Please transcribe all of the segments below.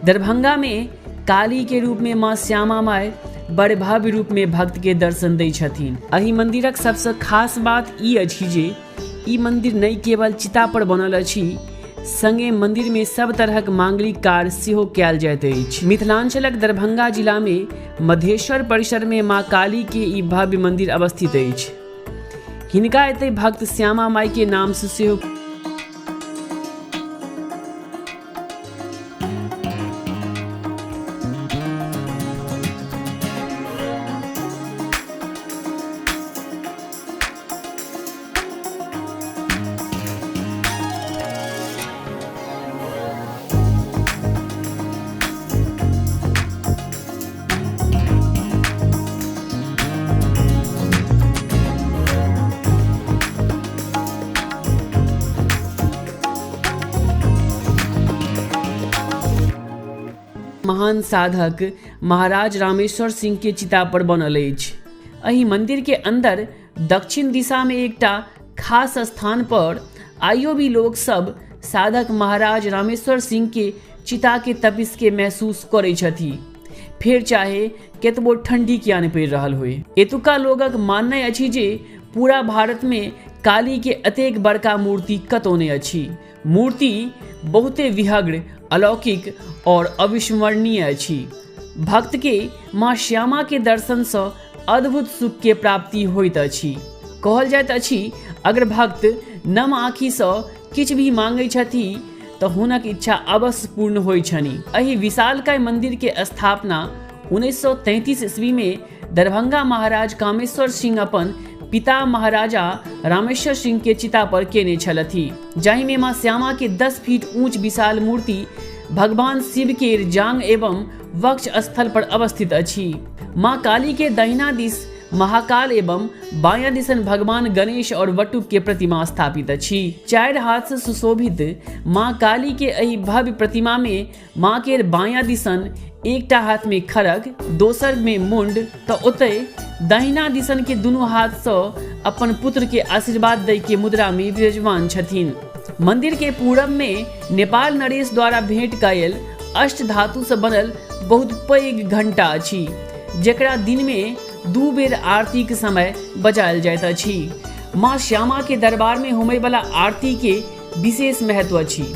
दरभंगा में काली के रूप में माँ श्यामा माय बड़ भव्य रूप में भक्त के दर्शन दै छथिन। एहि मंदिरक सबसे खास बात ई अछि जे ई मंदिर नहि केवल चिता पर बनल अछि, संगे मंदिर में सब तरहक मांगलिक कार्य सेहो कयल जाइत अछि। मिथिलांचलक दरभंगा जिला में मधेश्वर परिसर में माँ काली के ई भव्य मंदिर अवस्थित अछि। हिनका एतय भक्त श्यामा माई के नाम से सेहो महान साधक महाराज रामेश्वर सिंह के चिता पर बनल अछि। एहि मंदिर के अंदर दक्षिण दिशा में एकटा खास स्थान पर आइयो भी लोग सब साधक महाराज रामेश्वर सिंह के चिता के तपिश के महसूस करे छथि, फिर चाहे केतबो ठंडी किया नहीं पड़ रहल होय। एतुका लोगक माननाइ अछि जे पूरा भारत में काली के अतेक बड़का मूर्ति कतौ नहीं अछि। मूर्ति बहुते विहग्र, अलौकिक और अविस्मरणीय अछि। भक्त के माँ श्यामा के दर्शन से अद्भुत सुख के प्राप्ति होइत अछि। कहल जाइत अछि अगर भक्त नम आँखि से किछु भी मांगै छथि तऽ हुनक इच्छा अवश्य पूर्ण होइ छनि। एहि विशालकाय मंदिर के स्थापना 1933 ईस्वी में दरभंगा महाराज कामेश्वर सिंह अपन पिता महाराजा रामेश्वर सिंह के चिता पर केने छलथि, जाहि में माँ श्यामा के 10 फीट ऊंच विशाल मूर्ति भगवान शिव के जांग एवं वक्ष स्थल पर अवस्थित अछि। माँ काली के दाहिना दिस महाकाल एवं बायां दिसन भगवान गणेश और वटुक के प्रतिमा स्थापित अछि। 4 हाथ से सुशोभित माँ काली के एहि भव्य प्रतिमा में माँ के बायां दिसन एकटा हाथ में खड़ग, दोसर में मुंड तऽ ओतय दाहिना दिसन के दुनू हाथ से अपन पुत्र के आशीर्वाद दै के मुद्रा में विराजमान छथिन। मंदिर के पूरब में नेपाल नरेश द्वारा भेंट कयल अष्ट धातु से बनल बहुत पैघ घंटा अछि, जेकरा दिन में 2 बेर आरती के समय बजायल जाइत अछि। माँ श्यामा के दरबार में होमय वाला आरती के विशेष महत्व अछि।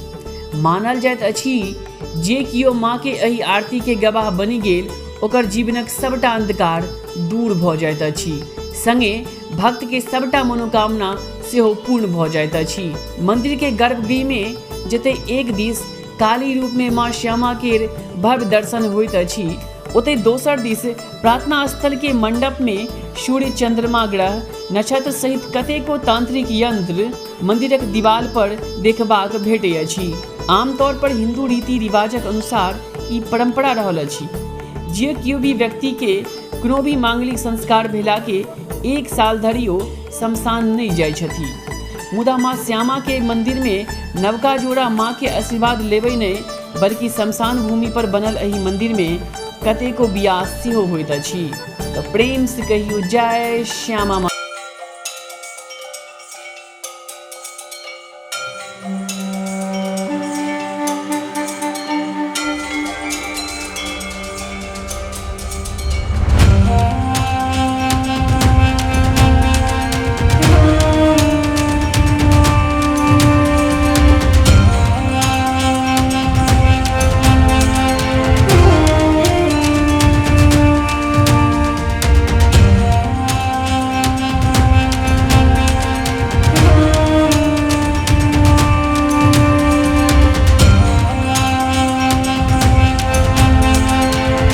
मानल जाइत अछि जे कियो माँ के एहि आरती के गवाह बनि गेल ओकर जीवनक सबटा अंधकार दूर भऽ जाइत अछि, संगे भक्त के सबटा मनोकामना सेहो पूर्ण भऽ जाइत अछि। मंदिर के गर्भगृह में जते एक दिस काली रूप में माँ श्यामा के भव्य दर्शन होइत अछि, ओते दोसर दिस प्रार्थना स्थल के मंडप में सूर्य, चंद्रमा, ग्रह, नक्षत्र सहित कतेको तांत्रिक यंत्र मंदिरक दीवाल पर देखबाक भेटै अछि। आमतौर पर हिंदू रीति रिवाजक अनुसार ई परंपरा रहल अछि जे कियो भी व्यक्ति के कोनो भी मांगलिक संस्कार भेला के 1 साल धरि ओ शमशान नहीं जाय छथि। मुदा माँ श्यामा के मंदिर में नवका जोड़ा माँ के आशीर्वाद लेबै नहीं बल्कि शमशान भूमि पर बनल एहि मंदिर में कतेको बियाह सेहो होइत अछि। तऽ प्रेम से कहियो जय श्यामा माँ।